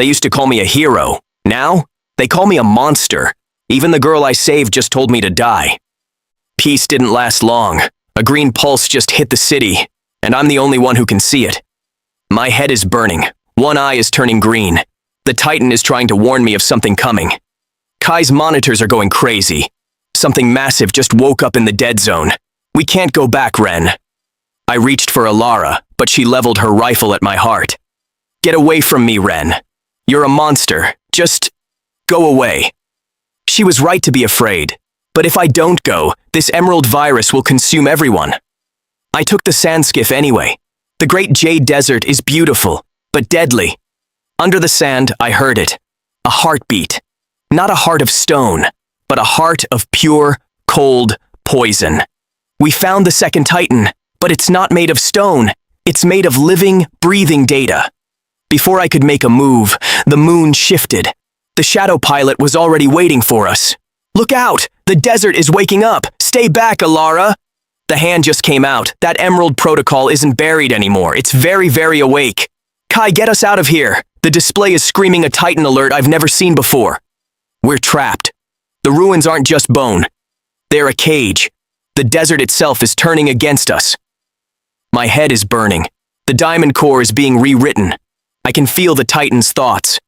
They used to call me a hero. Now, they call me a monster. Even the girl I saved just told me to die. Peace didn't last long. A green pulse just hit the city, and I'm the only one who can see it. My head is burning. One eye is turning green. The Titan is trying to warn me of something coming. Kai's monitors are going crazy. Something massive just woke up in the dead zone. We can't go back, Ren. I reached for Elara, but she leveled her rifle at my heart. Get away from me, Ren. You're a monster. Just go away. She was right to be afraid. But if I don't go, this emerald virus will consume everyone. I took the sand skiff anyway. The Great Jade Desert is beautiful, but deadly. Under the sand, I heard it. A heartbeat. Not a heart of stone, but a heart of pure, cold poison. We found the second Titan, but it's not made of stone. It's made of living, breathing data. Before I could make a move, the moon shifted. The shadow pilot was already waiting for us. Look out! The desert is waking up! Stay back, Elara! The hand just came out. That emerald protocol isn't buried anymore. It's very, very awake. Kai, get us out of here! The display is screaming a Titan alert I've never seen before. We're trapped. The ruins aren't just bone. They're a cage. The desert itself is turning against us. My head is burning. The diamond core is being rewritten. I can feel the Titan's thoughts.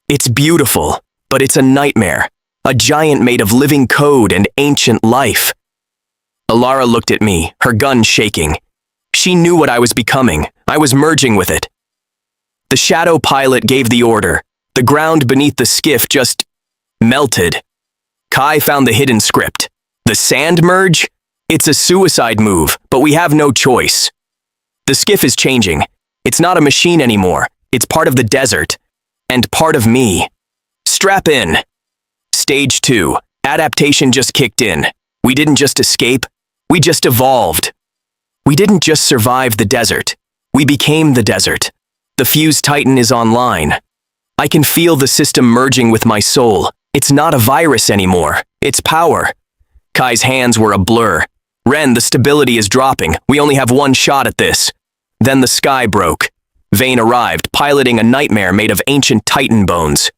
It's beautiful, but it's a nightmare. A giant made of living code and ancient life. Elara looked at me, her gun shaking. She knew what I was becoming. I was merging with it. The shadow pilot gave the order. The ground beneath the skiff just melted. Kai found the hidden script. The sand merge? It's a suicide move, but we have no choice. The skiff is changing. It's not a machine anymore. It's part of the desert. And part of me. Strap in. Stage 2. Adaptation just kicked in. We didn't just escape. We just evolved. We didn't just survive the desert. We became the desert. The fused Titan is online. I can feel the system merging with my soul. It's not a virus anymore. It's power. Kai's hands were a blur. Ren, the stability is dropping. We only have one shot at this. Then the sky broke. Vane arrived, piloting a nightmare made of ancient Titan bones.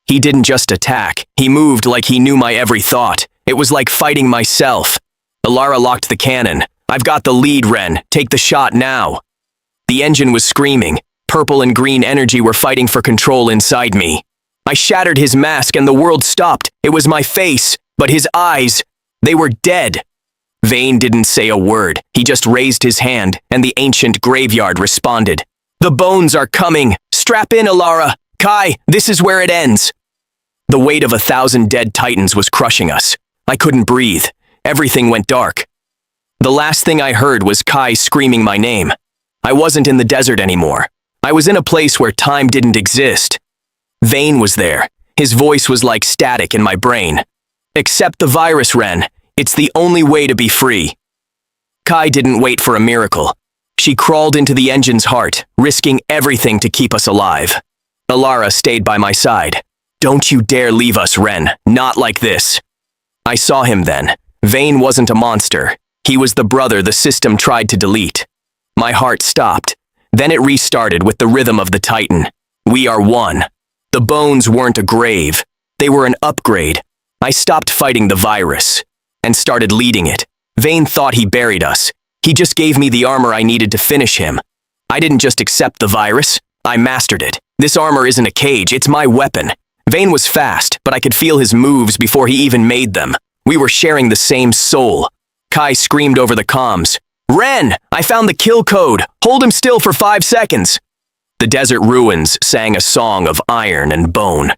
He didn't just attack. He moved like he knew my every thought. It was like fighting myself. Elara locked the cannon. I've got the lead, Ren. Take the shot now. The engine was screaming. Purple and green energy were fighting for control inside me. I shattered his mask and the world stopped. It was my face, but his eyes, they were dead. Vane didn't say a word. He just raised his hand, and the ancient graveyard responded. The bones are coming. Strap in, Elara. Kai, this is where it ends. The weight of 1,000 dead Titans was crushing us. I couldn't breathe. Everything went dark. The last thing I heard was Kai screaming my name. I wasn't in the desert anymore. I was in a place where time didn't exist. Vane was there. His voice was like static in my brain. Accept the virus, Ren. It's the only way to be free. Kai didn't wait for a miracle. She crawled into the engine's heart, risking everything to keep us alive. Elara stayed by my side. Don't you dare leave us, Ren. Not like this. I saw him then. Vane wasn't a monster. He was the brother the system tried to delete. My heart stopped. Then it restarted with the rhythm of the Titan. We are one. The bones weren't a grave. They were an upgrade. I stopped fighting the virus and started leading it. Vane thought he buried us. He just gave me the armor I needed to finish him. I didn't just accept the virus. I mastered it. This armor isn't a cage, it's my weapon. Vane was fast, but I could feel his moves before he even made them. We were sharing the same soul. Kai screamed over the comms. Ren, I found the kill code. Hold him still for 5 seconds. The desert ruins sang a song of iron and bone.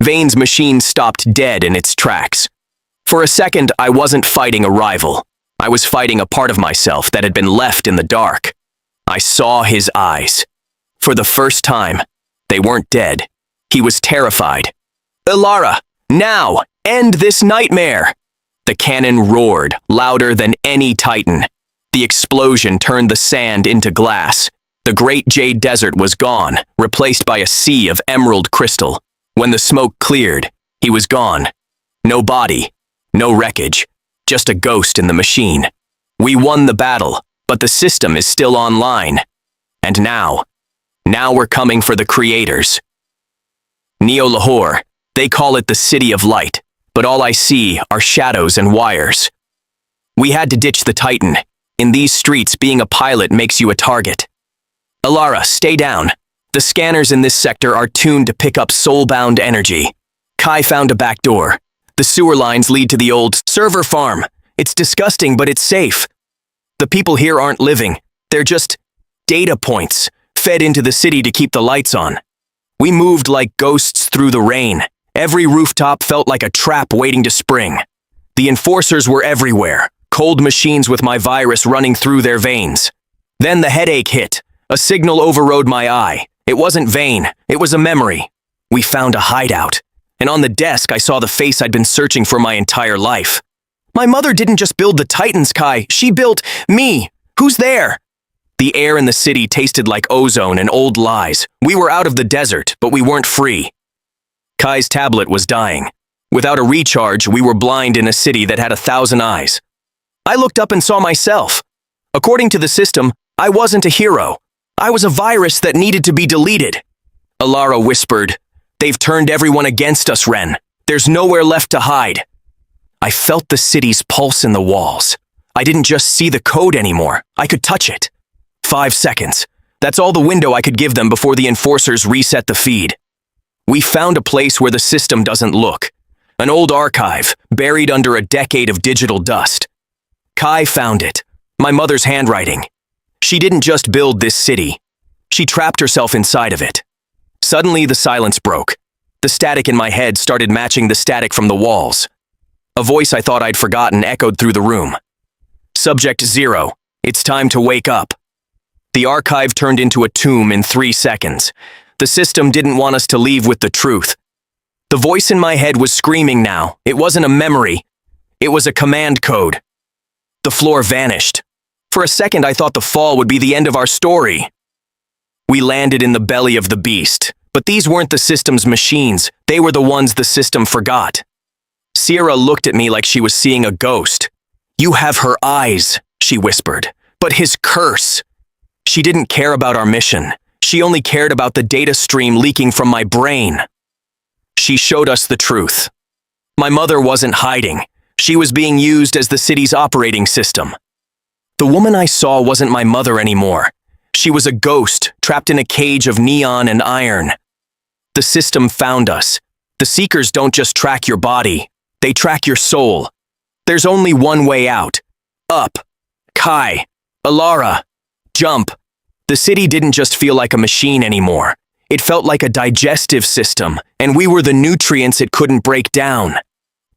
Vane's machine stopped dead in its tracks. For a second, I wasn't fighting a rival. I was fighting a part of myself that had been left in the dark. I saw his eyes. For the first time, they weren't dead. He was terrified. Elara, now, end this nightmare! The cannon roared, louder than any Titan. The explosion turned the sand into glass. The Great Jade Desert was gone, replaced by a sea of emerald crystal. When the smoke cleared, he was gone. No body, no wreckage, just a ghost in the machine. We won the battle, but the system is still online. And now we're coming for the creators. Neo-Lahore. They call it the City of Light, but all I see are shadows and wires. We had to ditch the Titan. In these streets, being a pilot makes you a target. Elara, stay down. The scanners in this sector are tuned to pick up soul-bound energy. Kai found a back door. The sewer lines lead to the old server farm. It's disgusting, but it's safe. The people here aren't living. They're just data points, fed into the city to keep the lights on. We moved like ghosts through the rain. Every rooftop felt like a trap waiting to spring. The enforcers were everywhere, cold machines with my virus running through their veins. Then the headache hit. A signal overrode my eye. It wasn't Vane, it was a memory. We found a hideout, and on the desk I saw the face I'd been searching for my entire life. My mother didn't just build the Titans, Kai, she built me. Who's there? The air in the city tasted like ozone and old lies. We were out of the desert, but we weren't free. Kai's tablet was dying. Without a recharge, we were blind in a city that had 1,000 eyes. I looked up and saw myself. According to the system, I wasn't a hero. I was a virus that needed to be deleted. Elara whispered, "They've turned everyone against us, Ren. There's nowhere left to hide." I felt the city's pulse in the walls. I didn't just see the code anymore. I could touch it. 5 seconds. That's all the window I could give them before the enforcers reset the feed. We found a place where the system doesn't look. An old archive, buried under a decade of digital dust. Kai found it. My mother's handwriting. She didn't just build this city. She trapped herself inside of it. Suddenly, the silence broke. The static in my head started matching the static from the walls. A voice I thought I'd forgotten echoed through the room. Subject 0, it's time to wake up. The archive turned into a tomb in 3 seconds. The system didn't want us to leave with the truth. The voice in my head was screaming now. It wasn't a memory. It was a command code. The floor vanished. For a second, I thought the fall would be the end of our story. We landed in the belly of the beast, but these weren't the system's machines. They were the ones the system forgot. Sierra looked at me like she was seeing a ghost. "You have her eyes," she whispered, "but his curse." She didn't care about our mission. She only cared about the data stream leaking from my brain. She showed us the truth. My mother wasn't hiding. She was being used as the city's operating system. The woman I saw wasn't my mother anymore. She was a ghost trapped in a cage of neon and iron. The system found us. The Seekers don't just track your body. They track your soul. There's only one way out. Up. Kai. Elara. Jump. The city didn't just feel like a machine anymore. It felt like a digestive system, and we were the nutrients it couldn't break down.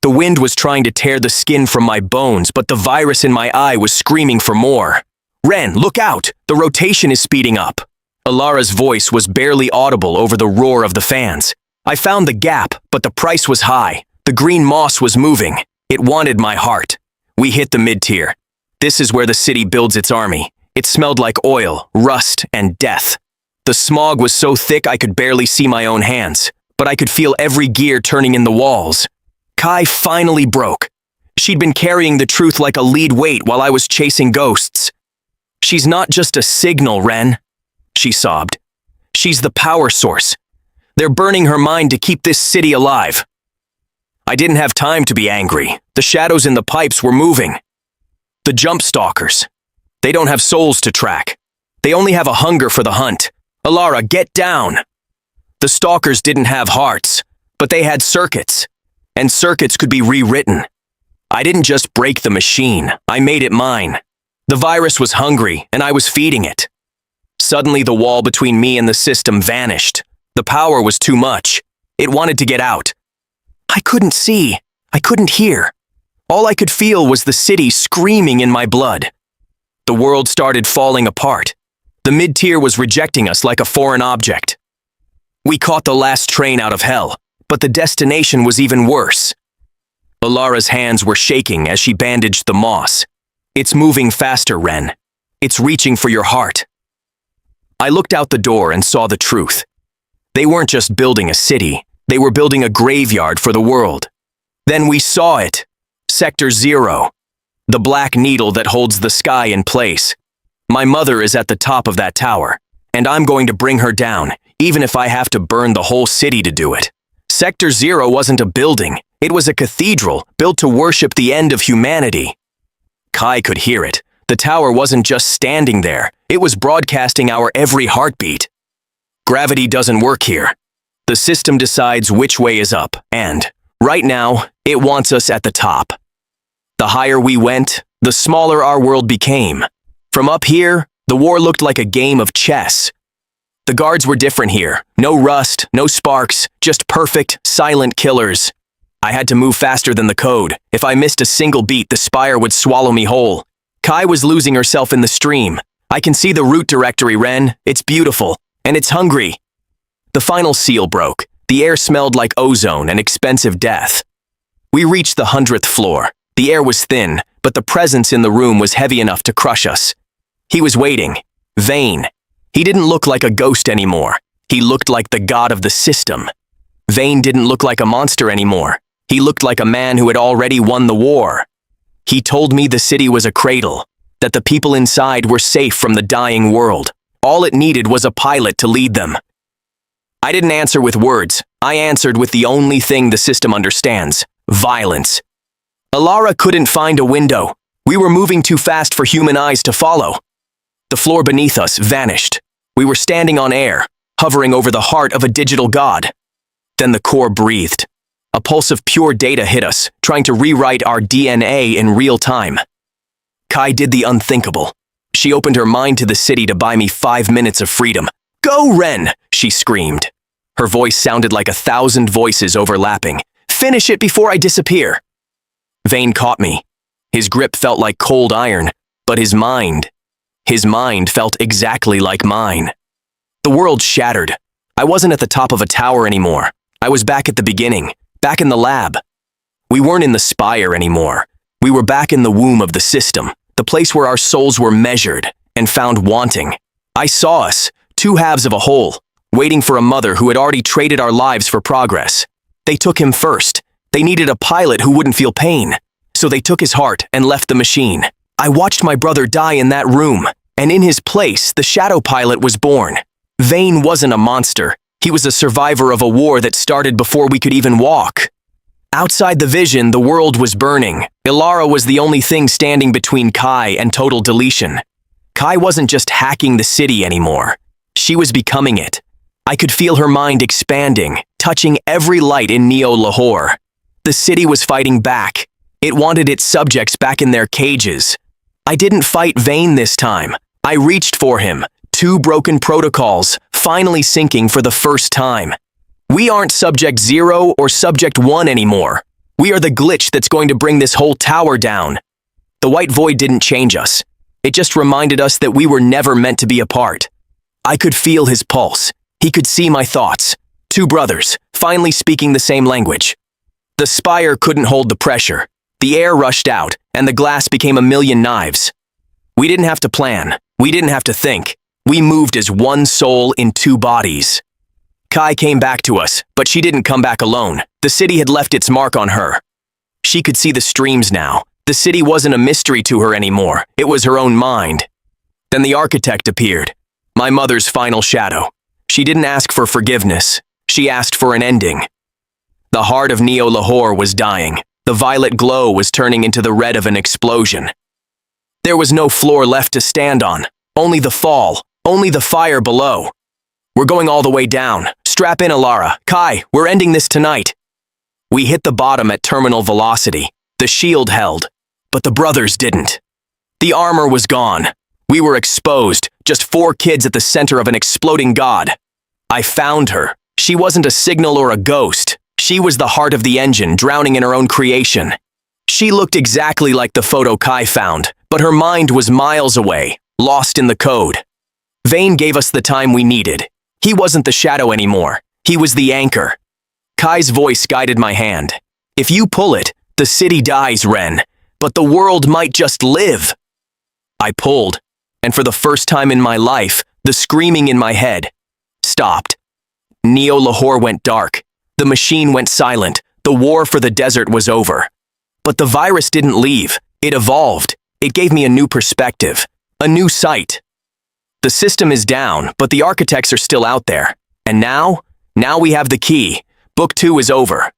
The wind was trying to tear the skin from my bones, but the virus in my eye was screaming for more. "Ren, look out! The rotation is speeding up." Elara's voice was barely audible over the roar of the fans. I found the gap, but the price was high. The green moss was moving. It wanted my heart. We hit the mid-tier. This is where the city builds its army. It smelled like oil, rust, and death. The smog was so thick I could barely see my own hands, but I could feel every gear turning in the walls. Kai finally broke. She'd been carrying the truth like a lead weight while I was chasing ghosts. "She's not just a signal, Ren," she sobbed. "She's the power source. They're burning her mind to keep this city alive." I didn't have time to be angry. The shadows in the pipes were moving. The jump stalkers. They don't have souls to track. They only have a hunger for the hunt. "Elara, get down!" The stalkers didn't have hearts, but they had circuits. And circuits could be rewritten. I didn't just break the machine, I made it mine. The virus was hungry, and I was feeding it. Suddenly the wall between me and the system vanished. The power was too much. It wanted to get out. I couldn't see. I couldn't hear. All I could feel was the city screaming in my blood. The world started falling apart. The mid-tier was rejecting us like a foreign object. We caught the last train out of hell, but the destination was even worse. Elara's hands were shaking as she bandaged the moss. "It's moving faster, Ren. It's reaching for your heart." I looked out the door and saw the truth. They weren't just building a city, they were building a graveyard for the world. Then we saw it. Sector 0. The black needle that holds the sky in place. My mother is at the top of that tower, and I'm going to bring her down, even if I have to burn the whole city to do it. Sector Zero wasn't a building, it was a cathedral built to worship the end of humanity. Kai could hear it. The tower wasn't just standing there, it was broadcasting our every heartbeat. Gravity doesn't work here. The system decides which way is up, and, right now, it wants us at the top. The higher we went, the smaller our world became. From up here, the war looked like a game of chess. The guards were different here. No rust, no sparks, just perfect, silent killers. I had to move faster than the code. If I missed a single beat, the spire would swallow me whole. Kai was losing herself in the stream. I can see the route directory, Ren. It's beautiful. And it's hungry. The final seal broke. The air smelled like ozone and expensive death. We reached the 100th floor. The air was thin, but the presence in the room was heavy enough to crush us. He was waiting. Vane. He didn't look like a ghost anymore. He looked like the god of the system. Vane didn't look like a monster anymore. He looked like a man who had already won the war. He told me the city was a cradle, that the people inside were safe from the dying world. All it needed was a pilot to lead them. I didn't answer with words. I answered with the only thing the system understands: violence. Elara couldn't find a window. We were moving too fast for human eyes to follow. The floor beneath us vanished. We were standing on air, hovering over the heart of a digital god. Then the core breathed. A pulse of pure data hit us, trying to rewrite our DNA in real time. Kai did the unthinkable. She opened her mind to the city to buy me 5 minutes of freedom. "Go, Ren!" she screamed. Her voice sounded like 1,000 voices overlapping. "Finish it before I disappear!" Vane caught me. His grip felt like cold iron, but his mind felt exactly like mine. The world shattered. I wasn't at the top of a tower anymore. I was back at the beginning, back in the lab. We weren't in the spire anymore. We were back in the womb of the system, the place where our souls were measured and found wanting. I saw us, two halves of a whole, waiting for a mother who had already traded our lives for progress. They took him first. They needed a pilot who wouldn't feel pain. So they took his heart and left the machine. I watched my brother die in that room, and in his place, the shadow pilot was born. Vane wasn't a monster. He was a survivor of a war that started before we could even walk. Outside the vision, the world was burning. Elara was the only thing standing between Kai and total deletion. Kai wasn't just hacking the city anymore. She was becoming it. I could feel her mind expanding, touching every light in Neo-Lahore. The city was fighting back. It wanted its subjects back in their cages. I didn't fight Vane this time. I reached for him. 2 broken protocols, finally syncing for the first time. We aren't Subject 0 or Subject 1 anymore. We are the glitch that's going to bring this whole tower down. The white void didn't change us. It just reminded us that we were never meant to be apart. I could feel his pulse. He could see my thoughts. 2 brothers, finally speaking the same language. The spire couldn't hold the pressure. The air rushed out, and the glass became a million knives. We didn't have to plan. We didn't have to think. We moved as one soul in 2 bodies. Kai came back to us, but she didn't come back alone. The city had left its mark on her. She could see the streams now. The city wasn't a mystery to her anymore. It was her own mind. Then the architect appeared. My mother's final shadow. She didn't ask for forgiveness. She asked for an ending. The heart of Neo-Lahore was dying. The violet glow was turning into the red of an explosion. There was no floor left to stand on. Only the fall. Only the fire below. We're going all the way down. Strap in, Elara. Kai, we're ending this tonight. We hit the bottom at terminal velocity. The shield held, but the brothers didn't. The armor was gone. We were exposed, just 4 kids at the center of an exploding god. I found her. She wasn't a signal or a ghost. She was the heart of the engine, drowning in her own creation. She looked exactly like the photo Kai found, but her mind was miles away, lost in the code. Vane gave us the time we needed. He wasn't the shadow anymore. He was the anchor. Kai's voice guided my hand. If you pull it, the city dies, Ren, but the world might just live. I pulled, and for the first time in my life, the screaming in my head stopped. Neo-Lahore went dark. The machine went silent. The war for the desert was over. But the virus didn't leave. It evolved. It gave me a new perspective, a new sight. The system is down, but the architects are still out there. And now we have the key. Book 2 is over.